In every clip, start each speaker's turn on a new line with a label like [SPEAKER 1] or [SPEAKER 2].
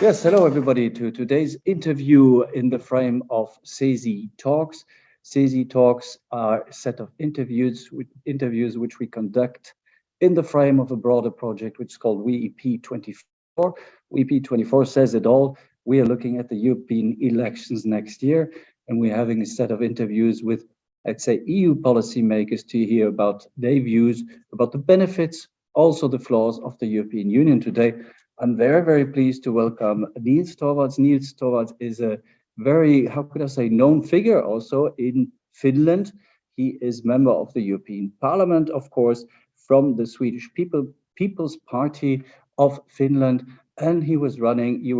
[SPEAKER 1] Yes, hello everybody to today's interview in the frame of CESI Talks. CESI Talks are a set of interviews which we conduct in the frame of a broader project which is called WEP24. WEP24 says it all. We are looking at the European elections next year, and we're having a set of interviews with, let's say, EU policymakers to hear about their views about the benefits, also the flaws of the European Union today. I'm very, very pleased to welcome Nils Torvalds. Nils Torvalds is a very, how could I say, known figure also in Finland. He is member of the European Parliament, of course, from the Swedish People's Party of Finland. And you were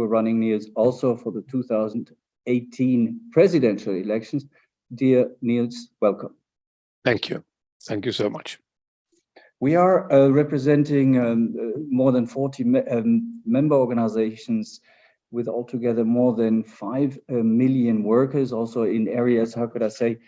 [SPEAKER 1] running, Nils, also for the 2018 presidential elections. Dear Nils, welcome.
[SPEAKER 2] Thank you. Thank you so much.
[SPEAKER 1] We are representing more than 40 member organizations with altogether more than 5 million workers, also in areas, how could I say,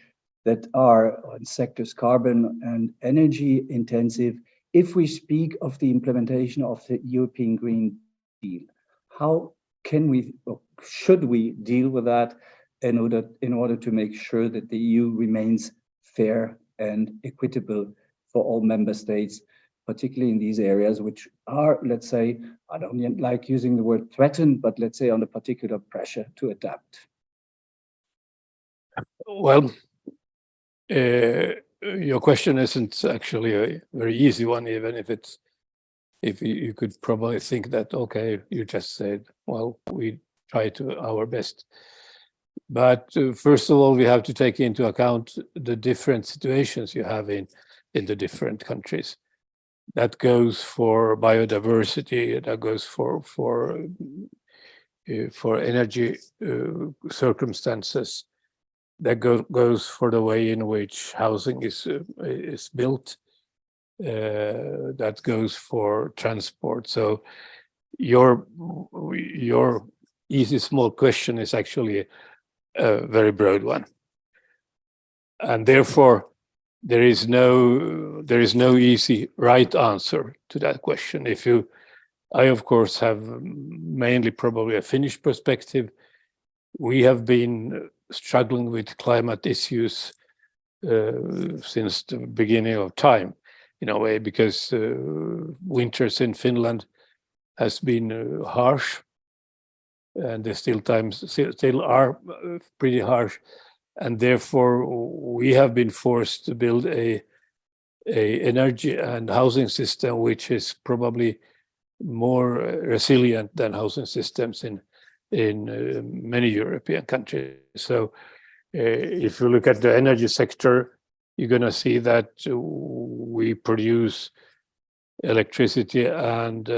[SPEAKER 1] that are in sectors carbon and energy intensive. If we speak of the implementation of the European Green Deal, how can we, or should we deal with that in order to make sure that the EU remains fair and equitable for all member states, particularly in these areas which are, let's say, I don't like using the word threatened, but let's say under particular pressure to adapt?
[SPEAKER 2] Well, your question isn't actually a very easy one, even if you could probably think that, okay, you just said, well, we try to our best. But first of all, we have to take into account the different situations you have in the different countries. That goes for biodiversity, that goes for energy circumstances, that goes for the way in which housing is built, that goes for transport. So your easy small question is actually a very broad one, and therefore there is no easy right answer to that question. I of course have mainly probably a Finnish perspective. We have been struggling with climate issues since the beginning of time, in a way, because winters in Finland has been harsh, and they still are pretty harsh. And therefore, we have been forced to build a energy and housing system which is probably more resilient than housing systems in many European countries. So, if you look at the energy sector, you're going to see that we produce electricity and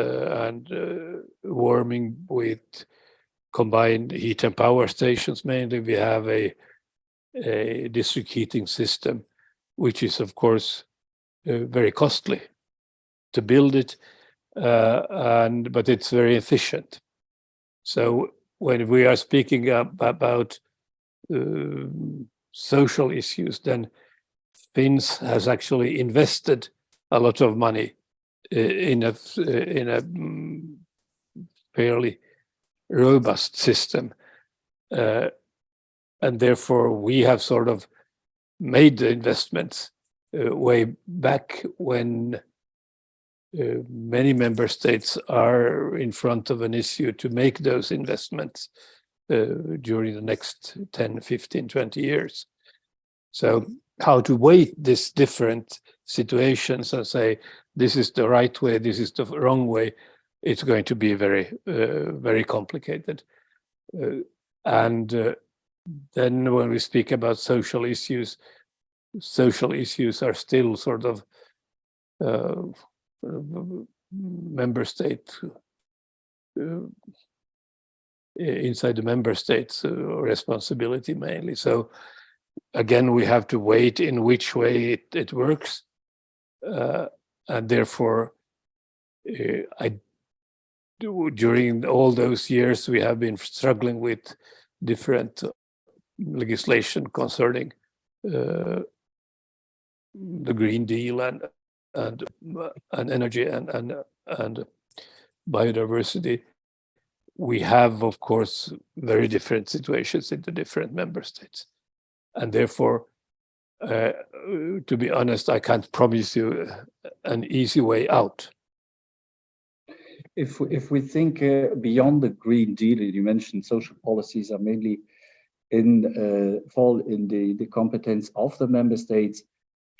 [SPEAKER 2] warming with combined heat and power stations. Mainly, we have a district heating system, which is of course very costly to build it, but it's very efficient. So when we are speaking about social issues, then Finns has actually invested a lot of money in a fairly robust system. And therefore, we have sort of made the investments way back when many member states are in front of an issue to make those investments during the next 10, 15, 20 years. So how to weigh these different situations and say, this is the right way, this is the wrong way, it's going to be very, very complicated. Then when we speak about social issues are still sort of member state, inside the member states responsibility mainly. So again, we have to wait in which way it works. And therefore, during all those years, we have been struggling with different legislation concerning the Green Deal and energy and biodiversity, we have, of course, very different situations in the different member states. And therefore, to be honest, I can't promise you an easy way out.
[SPEAKER 1] If we think beyond the Green Deal, you mentioned social policies are mainly fall in the competence of the member states.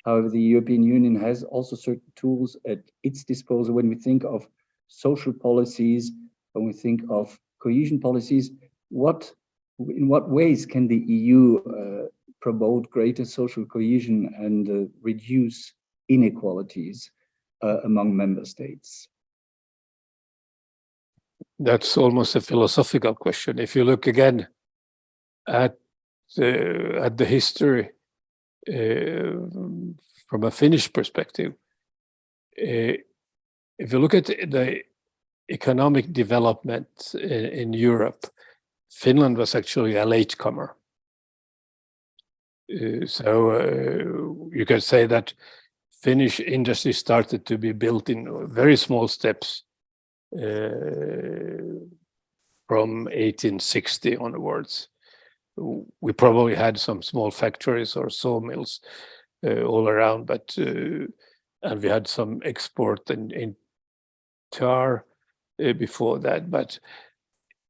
[SPEAKER 1] However, the European Union has also certain tools at its disposal when we think of social policies, when we think of cohesion policies. In what ways can the EU promote greater social cohesion and reduce inequalities among member states?
[SPEAKER 2] That's almost a philosophical question. If you look again at the history from a Finnish perspective, if you look at the economic development in Europe, Finland was actually a latecomer. So you can say that Finnish industry started to be built in very small steps from 1860 onwards. We probably had some small factories or sawmills all around, but and we had some export in tar before that. But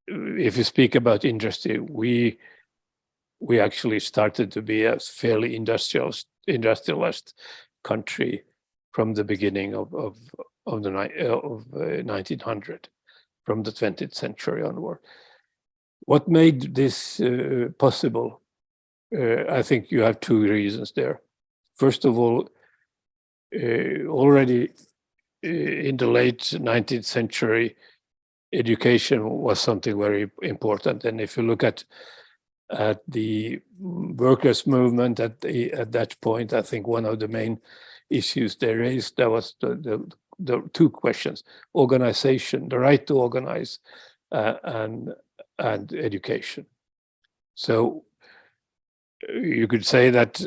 [SPEAKER 2] if you speak about industry, we actually started to be a fairly industrialized country from the beginning of 1900, from the 20th century onward. What made this possible? I think you have two reasons there. First of all, already in the late 19th century, education was something very important. And if you look at the workers' movement at that point, I think one of the main issues they raised, that was the two questions: organization, the right to organize, and education. So you could say that,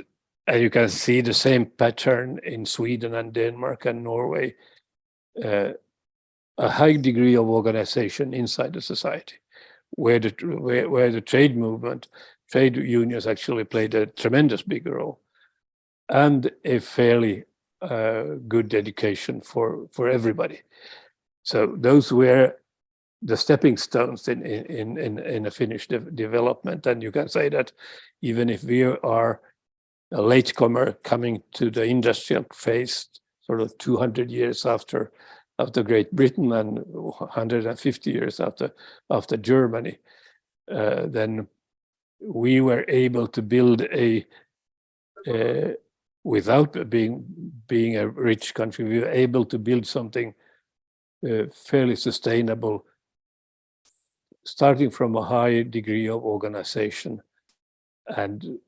[SPEAKER 2] and you can see the same pattern in Sweden and Denmark and Norway, a high degree of organization inside the society, where the trade movement, trade unions actually played a tremendous big role, and a fairly good education for everybody. So those were the stepping stones in a Finnish development. And you can say that even if we are a latecomer coming to the industrial phase, sort of 200 years after Great Britain and 150 years after Germany, then we were able to build without being a rich country, we were able to build something fairly sustainable, starting from a high degree of organization and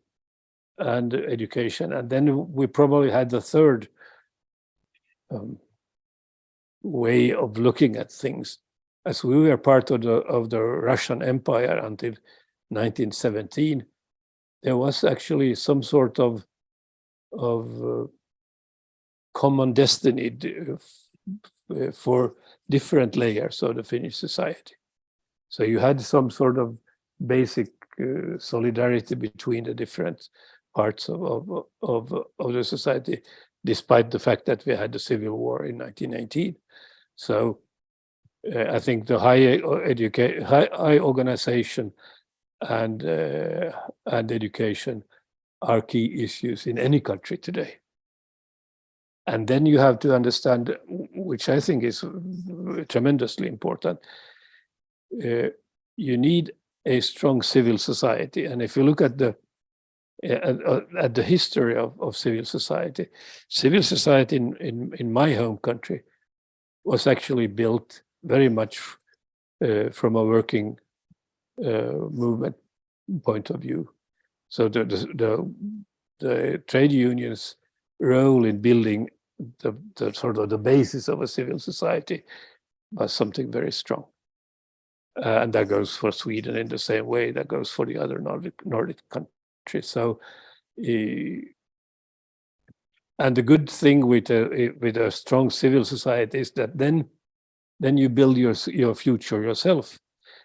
[SPEAKER 2] education. And then we probably had the third way of looking at things. As we were part of the Russian Empire until 1917, there was actually some sort of common destiny for different layers of the Finnish society. So you had some sort of basic solidarity between the different parts of the society, despite the fact that we had the Civil War in 1918. So I think the high organization and education are key issues in any country today. And then you have to understand, which I think is tremendously important, you need a strong civil society. And if you look at the history of civil society in my home country was actually built very much from a working movement point of view. So the trade unions' role in building the sort of the basis of a civil society was something very strong. And that goes for Sweden in the same way, that goes for the other Nordic countries. So, and the good thing with a strong civil society is that then you build your future yourself.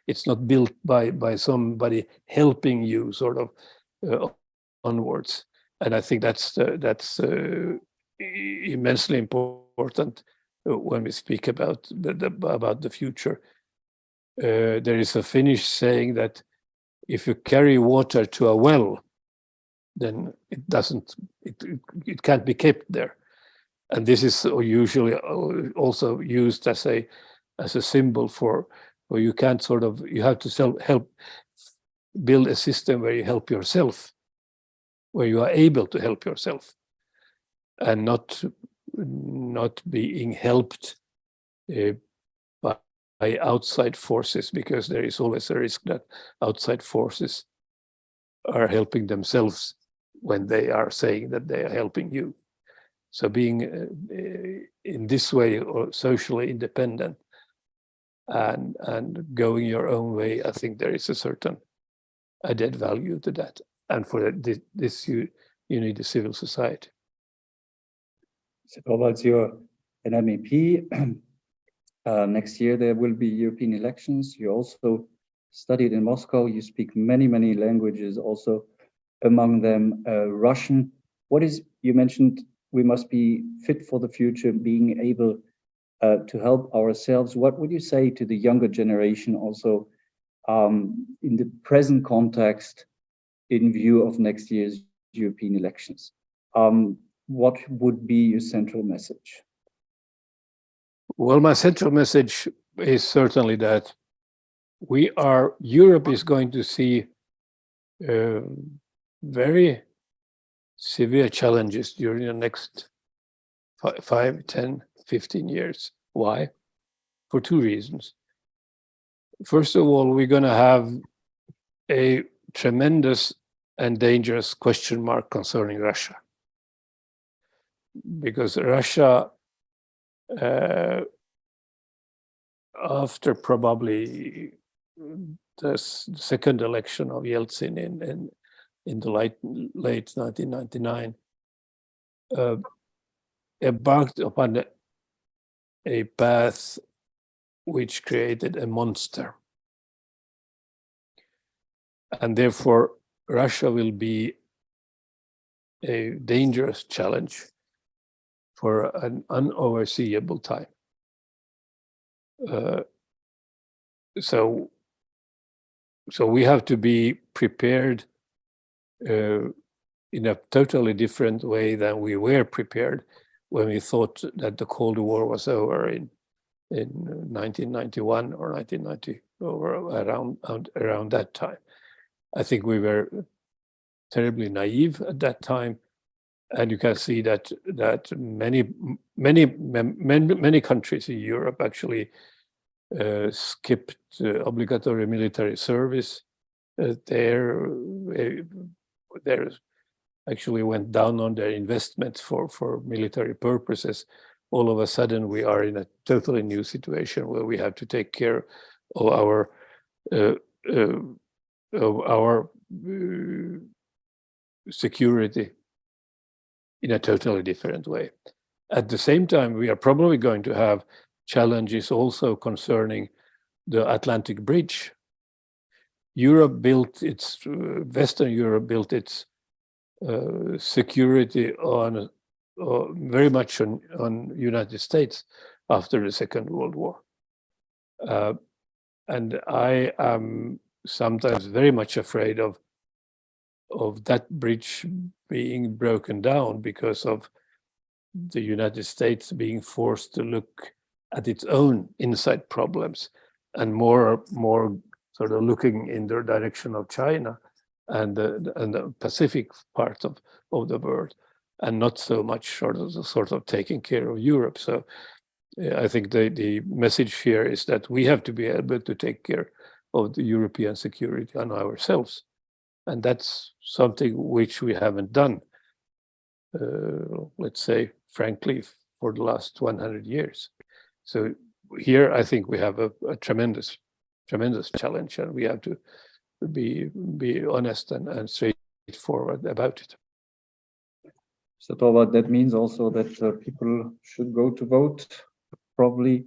[SPEAKER 2] It's not built by somebody helping you sort of onwards. And I think that's immensely important when we speak about the future. There is a Finnish saying that if you carry water to a well, then it can't be kept there. And this is usually also used as a symbol for, where you can't you have to help build a system where you help yourself, where you are able to help yourself, and not being helped by outside forces, because there is always a risk that outside forces are helping themselves when they are saying that they are helping you. So being in this way or socially independent and going your own way, I think there is a certain added value to that. And for this you need a civil society.
[SPEAKER 1] So Torvalds, you're an MEP. Next year there will be European elections. You also studied in Moscow. You speak many languages, also among them Russian. You mentioned we must be fit for the future, being able to help ourselves. What would you say to the younger generation also in the present context in view of next year's European elections? What would be your central message?
[SPEAKER 2] Well, my central message is certainly that Europe is going to see very severe challenges during the next 5, 10, 15 years. Why? For two reasons. First of all, we're going to have a tremendous and dangerous question mark concerning Russia. Because Russia, after probably the second election of Yeltsin in the late 1999, embarked upon a path which created a monster. And therefore, Russia will be a dangerous challenge for an unoverseeable time. So we have to be prepared in a totally different way than we were prepared when we thought that the Cold War was over in 1991 or 1990, or around that time. I think we were terribly naive at that time, and you can see that many countries in Europe actually skipped obligatory military service. There actually went down on their investments for military purposes. All of a sudden, we are in a totally new situation where we have to take care of our security in a totally different way. At the same time, we are probably going to have challenges also concerning the Atlantic Bridge. Western Europe built its security on very much on United States after the Second World War. And I am sometimes very much afraid of that bridge being broken down because of the United States being forced to look at its own inside problems and more sort of looking in the direction of China and the Pacific part of the world, and not so much sort of taking care of Europe. So I think the message here is that we have to be able to take care of the European security on ourselves. And that's something which we haven't done, let's say, frankly, for the last 100 years. So here, I think we have a tremendous challenge, and we have to be honest and straightforward about it.
[SPEAKER 1] So Torvald, that means also that people should go to vote, probably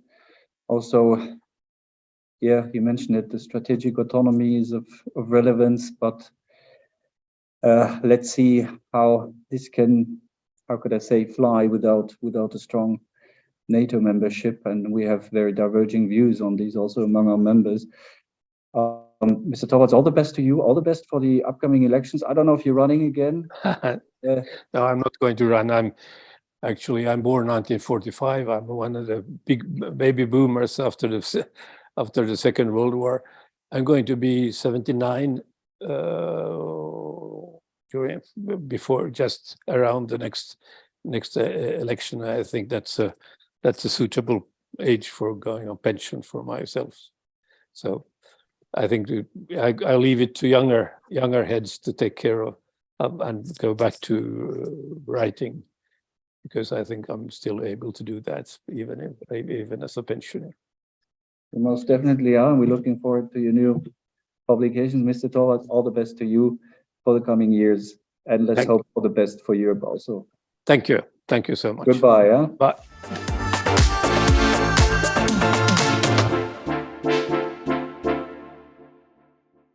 [SPEAKER 1] also Yeah, you mentioned it, the strategic autonomy is of relevance, but let's see how this can, how could I say, fly without a strong NATO membership. And we have very diverging views on these also among our members. Mr. Torvalds, all the best to you. All the best for the upcoming elections. I don't know if you're running again.
[SPEAKER 2] No, I'm not going to run. I'm born 1945. I'm one of the big baby boomers after the Second World War. I'm going to be 79 before, just around the next election. I think that's a suitable age for going on pension for myself. So I think I'll leave it to younger heads to take care of and go back to writing, because I think I'm still able to do that even as a pensioner.
[SPEAKER 1] You most definitely are. And we're looking forward to your new publications. Mr. Torvalds, all the best to you for the coming years. And let's hope for the best for Europe also.
[SPEAKER 2] Thank you. Thank you so much.
[SPEAKER 1] Goodbye.
[SPEAKER 2] Bye.